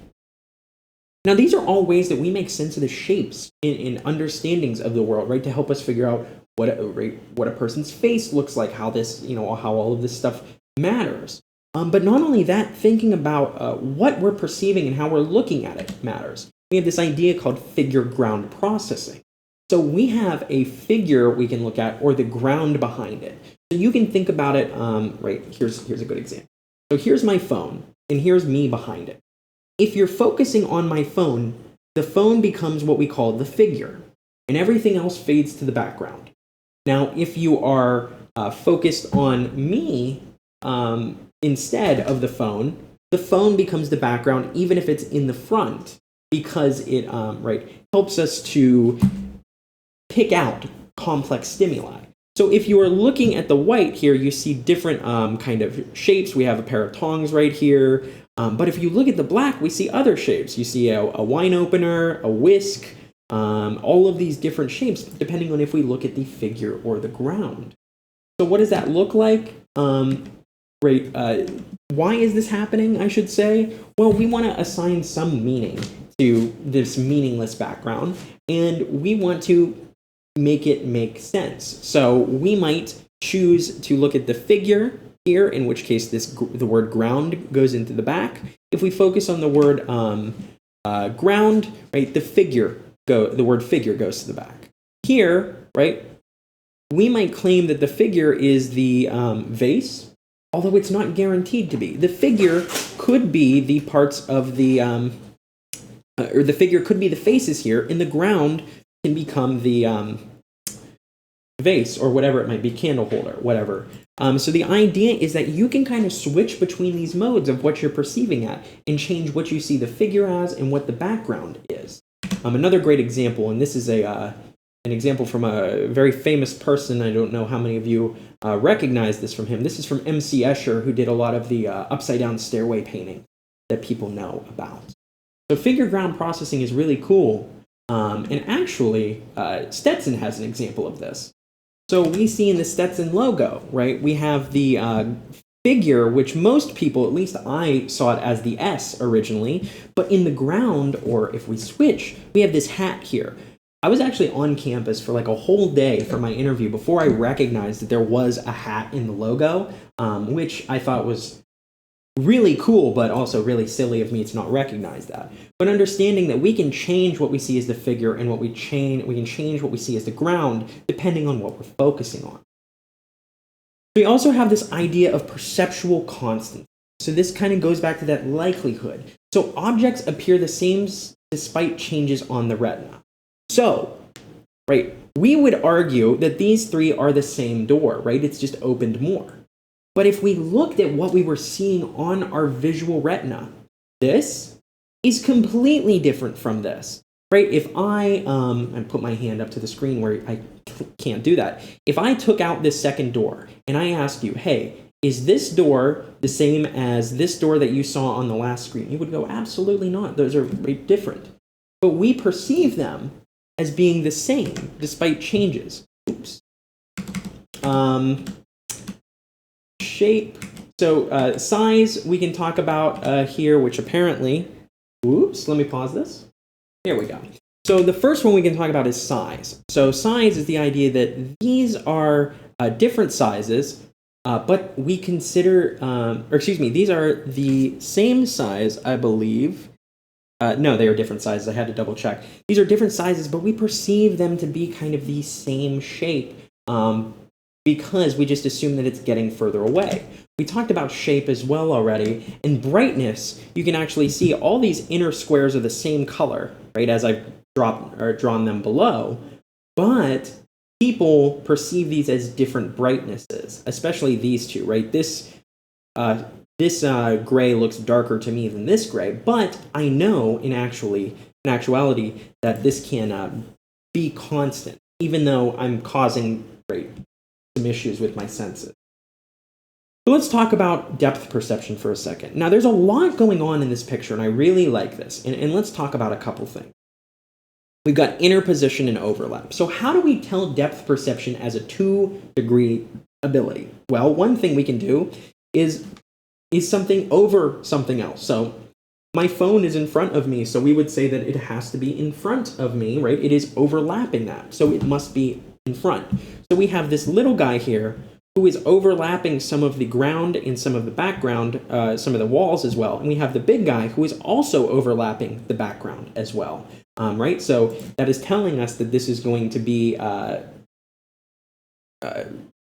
Now, these are all ways that we make sense of the shapes in understandings of the world, right, to help us figure out what a person's face looks like, how this, how all of this stuff matters. But not only that, thinking about what we're perceiving and how we're looking at it matters. We have this idea called figure ground processing. So we have a figure we can look at, or the ground behind it. So you can think about it, right, here's a good example. So here's my phone, and here's me behind it. If you're focusing on my phone, the phone becomes what we call the figure, and everything else fades to the background. Now, if you are focused on me instead of the phone becomes the background, even if it's in the front, because it helps us to pick out complex stimuli. So if you are looking at the white here, you see different kind of shapes. We have a pair of tongs right here. But if you look at the black, we see other shapes. You see a wine opener, a whisk, all of these different shapes, depending on if we look at the figure or the ground. So what does that look like? why is this happening, I should say? Well, we want to assign some meaning to this meaningless background, and we want to make it make sense. So we might choose to look at the figure here, in which case the word ground goes into the back. If we focus on the word ground, right, the word figure goes to the back. Here, right, we might claim that the figure is the vase, although it's not guaranteed to be. The figure could be the parts of the, or the figure could be the faces here, and the ground can become the vase, or whatever it might be, candle holder, whatever. So the idea is that you can kind of switch between these modes of what you're perceiving at and change what you see the figure as and what the background is. Another great example, and this is an example from a very famous person. I don't know how many of you recognize this from him. This is from M.C. Escher, who did a lot of the upside-down stairway painting that people know about. So figure ground processing is really cool. And actually, Stetson has an example of this. So we see in the Stetson logo, right, we have the figure, which most people, at least I saw it as the S originally, but in the ground, or if we switch, we have this hat here. I was actually on campus for like a whole day for my interview before I recognized that there was a hat in the logo, which I thought was really cool, but also really silly of me to not recognize that. But understanding that we can change what we see as the figure and we can change what we see as the ground depending on what we're focusing on. We also have this idea of perceptual constant. So this kind of goes back to that likelihood. So objects appear the same despite changes on the retina. So, right, we would argue that these three are the same door, right? It's just opened more. But if we looked at what we were seeing on our visual retina, this is completely different from this, right? If I put my hand up to the screen where I can't do that. If I took out this second door and I asked you, hey, is this door the same as this door that you saw on the last screen? You would go, absolutely not. Those are very different. But we perceive them as being the same despite changes. Oops. Shape. So size we can talk about here, which apparently, oops, let me pause this. Here we go. So the first one we can talk about is size. So size is the idea that these are different sizes, but we consider, these are the same size, I believe. No, they are different sizes. I had to double check. These are different sizes, but we perceive them to be kind of the same shape because we just assume that it's getting further away. We talked about shape as well already. In brightness, you can actually see all these inner squares are the same color, right, as I've drawn them below, but people perceive these as different brightnesses, especially these two, right? This gray looks darker to me than this gray, but I know in actuality that this can be constant, even though I'm causing some issues with my senses. So let's talk about depth perception for a second. Now, there's a lot going on in this picture, and I really like this. And let's talk about a couple things. We've got interposition and overlap. So how do we tell depth perception as a 2-degree ability? Well, one thing we can do is something over something else. So my phone is in front of me, so we would say that it has to be in front of me, right? It is overlapping that, so it must be in front. So we have this little guy here who is overlapping some of the ground and some of the background, some of the walls as well. And we have the big guy who is also overlapping the background as well, right? So that is telling us that this is going to be,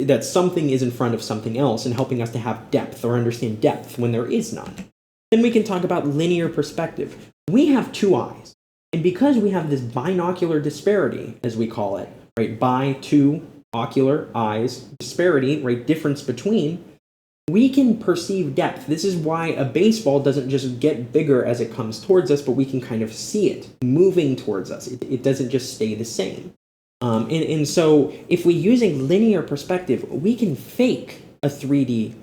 that something is in front of something else and helping us to have depth or understand depth when there is none. Then we can talk about linear perspective. We have two eyes. And because we have this binocular disparity, as we call it, right, by two ocular eyes, disparity, right, difference between, we can perceive depth. This is why a baseball doesn't just get bigger as it comes towards us, but we can kind of see it moving towards us. It doesn't just stay the same. And so if we're using linear perspective, we can fake a 3D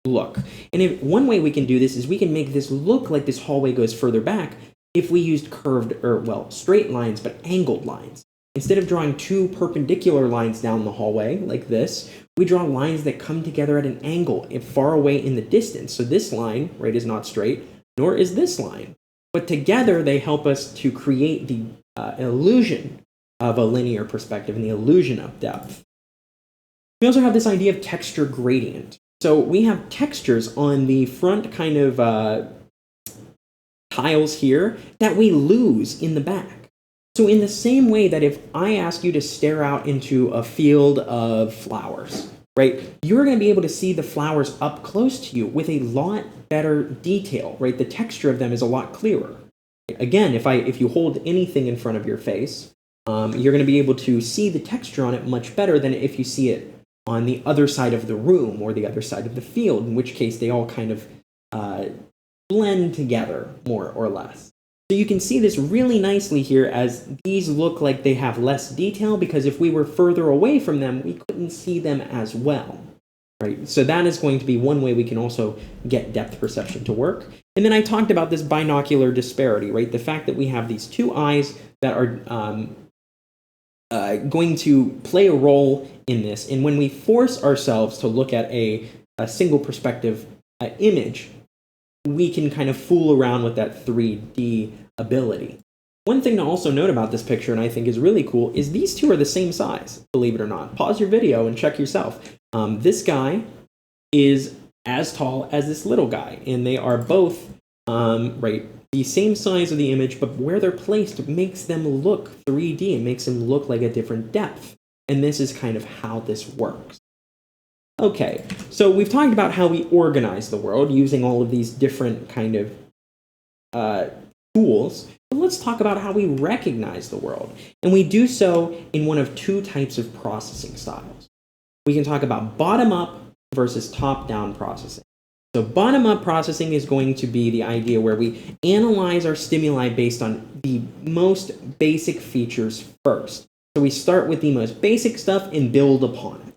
look. And one way we can do this is we can make this look like this hallway goes further back if we used curved, or well, straight lines, but angled lines. instead of drawing two perpendicular lines down the hallway like this, we draw lines that come together at an angle far away in the distance. So this line, right, is not straight, nor is this line. But together they help us to create the illusion of a linear perspective and the illusion of depth. We also have this idea of texture gradient. So we have textures on the front kind of tiles here that we lose in the back. So in the same way that if I ask you to stare out into a field of flowers, right, you're going to be able to see the flowers up close to you with a lot better detail, right? The texture of them is a lot clearer. Again, if you hold anything in front of your face, you're going to be able to see the texture on it much better than if you see it on the other side of the room or the other side of the field, in which case they all kind of blend together more or less. So you can see this really nicely here as these look like they have less detail because if we were further away from them, we couldn't see them as well. Right? So that is going to be one way we can also get depth perception to work. And then I talked about this binocular disparity, right? The fact that we have these two eyes that are going to play a role in this. And when we force ourselves to look at a single perspective image, we can kind of fool around with that 3D ability. One thing to also note about this picture, and I think is really cool, is these two are the same size, believe it or not. Pause your video and check yourself. This guy is as tall as this little guy, and they are both right, the same size of the image, but where they're placed makes them look 3D. It makes them look like a different depth. And this is kind of how this works. Okay, so we've talked about how we organize the world using all of these different kind of tools. But let's talk about how we recognize the world. And we do so in one of two types of processing styles. We can talk about bottom-up versus top-down processing. So bottom-up processing is going to be the idea where we analyze our stimuli based on the most basic features first. So we start with the most basic stuff and build upon it.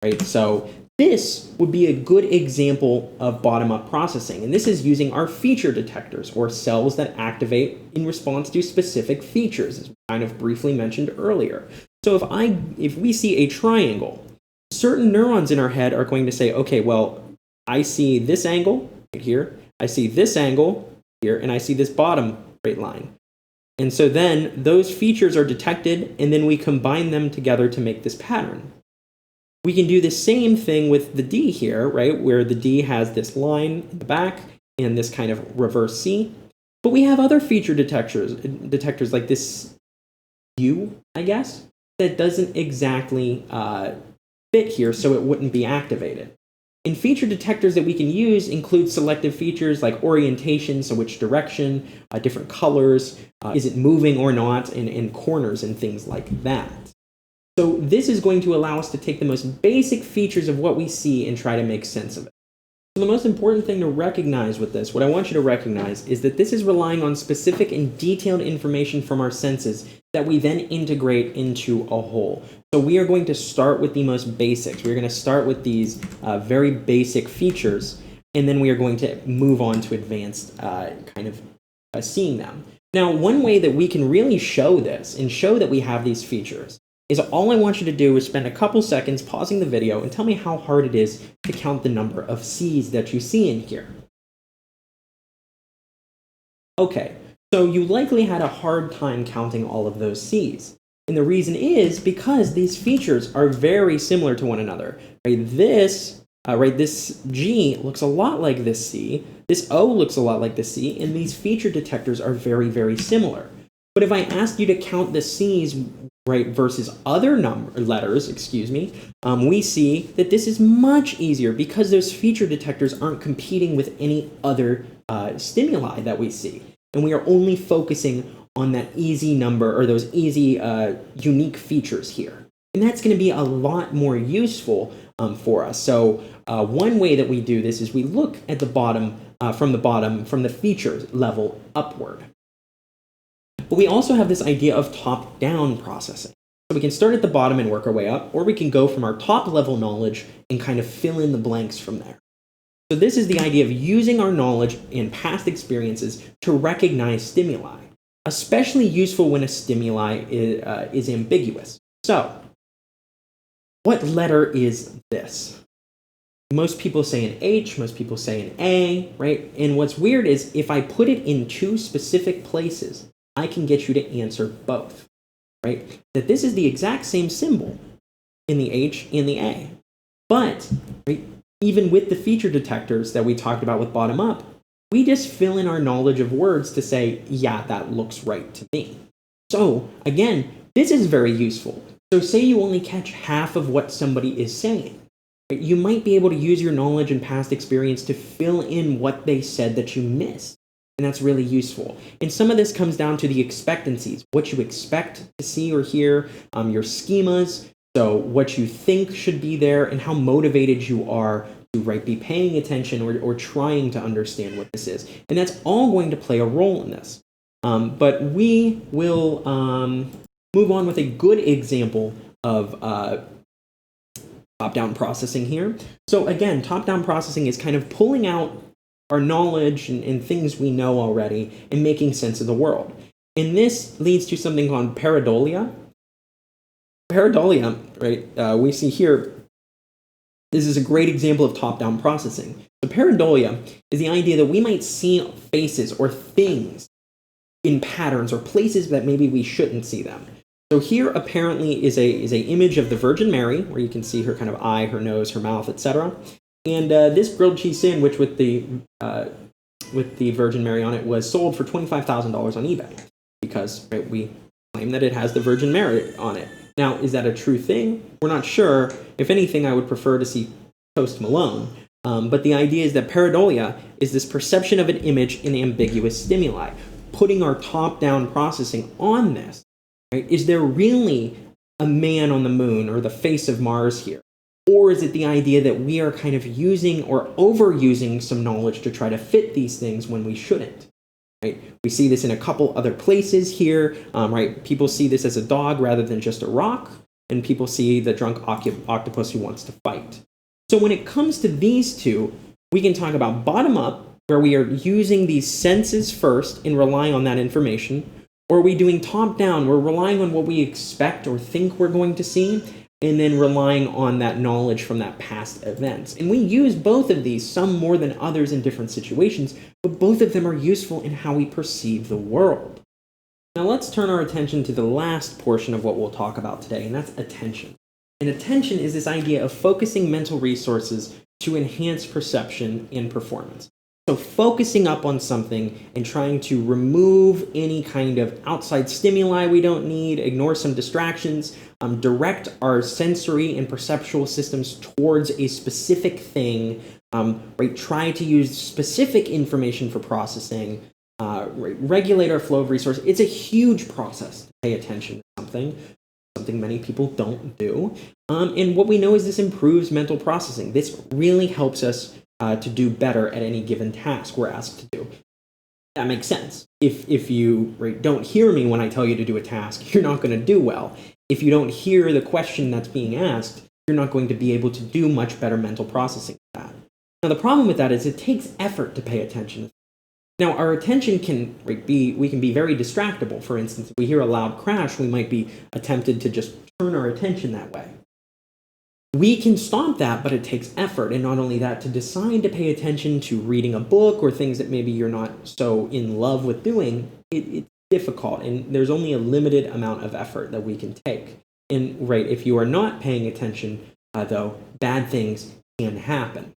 Right? So this would be a good example of bottom-up processing, and this is using our feature detectors, or cells that activate in response to specific features, as we kind of briefly mentioned earlier. So if we see a triangle, certain neurons in our head are going to say, okay, well, I see this angle right here, I see this angle here, and I see this bottom straight line. And so then those features are detected, and then we combine them together to make this pattern. We can do the same thing with the D here, right, where the D has this line in the back and this kind of reverse C. But we have other feature detectors like this U, I guess, that doesn't exactly fit here, so it wouldn't be activated. And feature detectors that we can use include selective features like orientation, so which direction, different colors, is it moving or not, and corners and things like that. So this is going to allow us to take the most basic features of what we see and try to make sense of it. So the most important thing to recognize with this, what I want you to recognize, is that this is relying on specific and detailed information from our senses that we then integrate into a whole. So we are going to start with the most basics. We're going to start with these very basic features, and then we are going to move on to advanced kind of seeing them. Now, one way that we can really show this and show that we have these features is all I want you to do is spend a couple seconds pausing the video and tell me how hard it is to count the number of C's that you see in here. Okay, so you likely had a hard time counting all of those C's. And the reason is because these features are very similar to one another. Right? This G looks a lot like this C, this O looks a lot like this C, and these feature detectors are very, very similar. But if I asked you to count the C's, right, versus other letters, we see that this is much easier because those feature detectors aren't competing with any other stimuli that we see. And we are only focusing on that easy number or those easy unique features here. And that's going to be a lot more useful for us. So one way that we do this is we look at the bottom, from the feature level upward. But we also have this idea of top-down processing. So we can start at the bottom and work our way up, or we can go from our top-level knowledge and kind of fill in the blanks from there. So this is the idea of using our knowledge and past experiences to recognize stimuli. especially useful when a stimuli is ambiguous. So, what letter is this? Most people say an H, most people say an A, right? And what's weird is if I put it in two specific places, I can get you to answer both, right? That this is the exact same symbol in the H and the A. But, right, even with the feature detectors that we talked about with bottom up, we just fill in our knowledge of words to say, yeah, that looks right to me. So, again, this is very useful. So say you only catch half of what somebody is saying. You might be able to use your knowledge and past experience to fill in what they said that you missed. And that's really useful. And some of this comes down to the expectancies, what you expect to see or hear, your schemas, so what you think should be there, and how motivated you are to be paying attention or trying to understand what this is. And that's all going to play a role in this. But we will move on with a good example of top-down processing here. So again, top-down processing is kind of pulling out our knowledge and things we know already and making sense of the world. And this leads to something called pareidolia. Pareidolia, right, we see here, this is a great example of top-down processing. So pareidolia is the idea that we might see faces or things in patterns or places that maybe we shouldn't see them. So here apparently is a image of the Virgin Mary, where you can see her kind of eye, her nose, her mouth, etc. And this grilled cheese sandwich with the Virgin Mary on it was sold for $25,000 on eBay because we claim that it has the Virgin Mary on it. Now, is that a true thing? We're not sure. If anything, I would prefer to see Post Malone. But the idea is that pareidolia is this perception of an image in ambiguous stimuli, putting our top-down processing on this. Right? Is there really a man on the moon or the face of Mars here? Or is it the idea that we are kind of using or overusing some knowledge to try to fit these things when we shouldn't? Right? We see this in a couple other places here. Right? People see this as a dog rather than just a rock, and people see the drunk octopus who wants to fight. So when it comes to these two, we can talk about bottom up, where we are using these senses first and relying on that information. Or are we doing top down? We're relying on what we expect or think we're going to see, and then relying on that knowledge from that past events. And we use both of these, some more than others in different situations, but both of them are useful in how we perceive the world. Now let's turn our attention to the last portion of what we'll talk about today, and that's attention. And attention is this idea of focusing mental resources to enhance perception and performance. So focusing up on something and trying to remove any kind of outside stimuli we don't need, ignore some distractions, direct our sensory and perceptual systems towards a specific thing, try to use specific information for processing, regulate our flow of resource. It's a huge process to pay attention to something many people don't do. And what we know is this improves mental processing. This really helps us to do better at any given task we're asked to do. That makes sense. If you don't hear me when I tell you to do a task, you're not going to do well. If you don't hear the question that's being asked, you're not going to be able to do much better mental processing with that. Now, the problem with that is it takes effort to pay attention. Now, our attention can be very distractible. For instance, if we hear a loud crash, we might be tempted to just turn our attention that way. We can stop that, but it takes effort. And not only that, to decide to pay attention to reading a book or things that maybe you're not so in love with doing, it's difficult. And there's only a limited amount of effort that we can take. And if you are not paying attention, though, bad things can happen.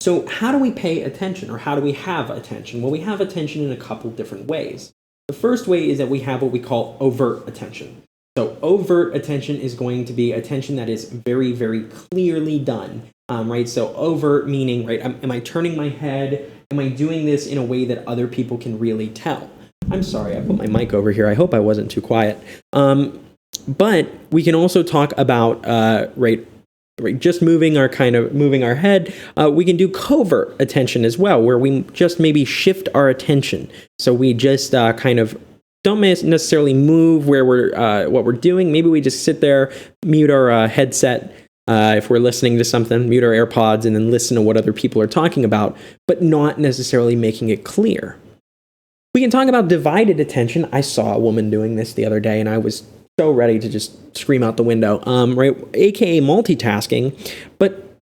So how do we pay attention, or how do we have attention? Well, we have attention in a couple different ways. The first way is that we have what we call overt attention. So overt attention is going to be attention that is very, very clearly done, So overt meaning, am I turning my head? Am I doing this in a way that other people can really tell? I'm sorry, I put my mic over here. I hope I wasn't too quiet. But we can also talk about, just moving our head. We can do covert attention as well, where we just maybe shift our attention. So we just don't necessarily move where what we're doing. Maybe we just sit there, mute our headset if we're listening to something, mute our AirPods, and then listen to what other people are talking about, but not necessarily making it clear. We can talk about divided attention. I saw a woman doing this the other day, and I was so ready to just scream out the window, right? AKA multitasking. But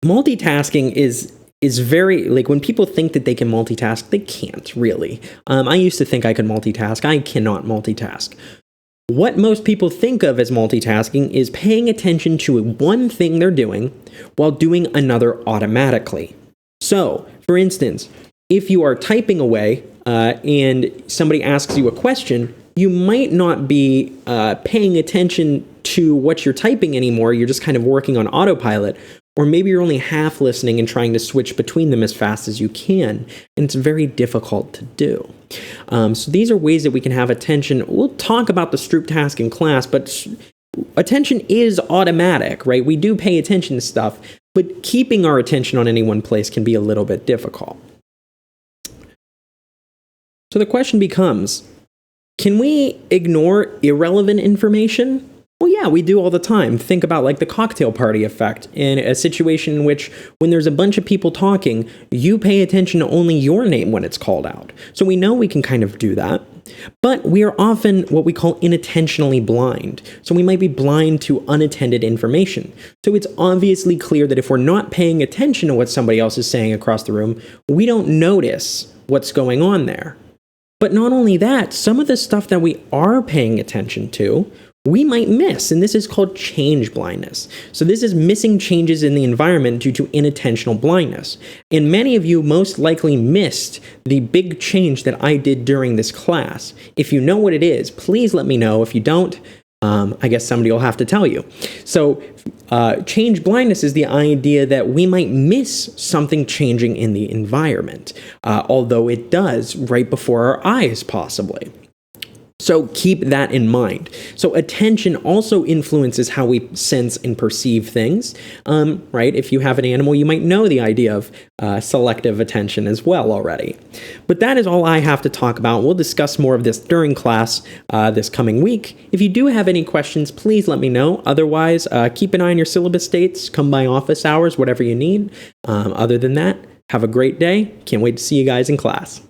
multitasking is very, like, when people think that they can multitask, they can't really. I used to think I could multitask. I cannot multitask. What most people think of as multitasking is paying attention to one thing they're doing while doing another automatically. So, for instance, if you are typing away and somebody asks you a question, you might not be paying attention to what you're typing anymore. You're just kind of working on autopilot. Or maybe you're only half listening and trying to switch between them as fast as you can. And it's very difficult to do. So these are ways that we can have attention. We'll talk about the Stroop task in class, but attention is automatic, right? We do pay attention to stuff, but keeping our attention on any one place can be a little bit difficult. So the question becomes, can we ignore irrelevant information? Well, yeah, we do all the time. Think about like the cocktail party effect in a situation in which when there's a bunch of people talking, you pay attention to only your name when it's called out. So we know we can kind of do that, but we are often what we call inattentionally blind. So we might be blind to unattended information. So it's obviously clear that if we're not paying attention to what somebody else is saying across the room, we don't notice what's going on there. But not only that, some of the stuff that we are paying attention to, we might miss, and this is called change blindness. So this is missing changes in the environment due to inattentional blindness. And many of you most likely missed the big change that I did during this class. If you know what it is, please let me know. If you don't, I guess somebody will have to tell you. So change blindness is the idea that we might miss something changing in the environment, although it does right before our eyes possibly. So keep that in mind. So attention also influences how we sense and perceive things, right? If you have an animal, you might know the idea of selective attention as well already. But that is all I have to talk about. We'll discuss more of this during class this coming week. If you do have any questions, please let me know. Otherwise, keep an eye on your syllabus dates, come by office hours, whatever you need. Other than that, have a great day. Can't wait to see you guys in class.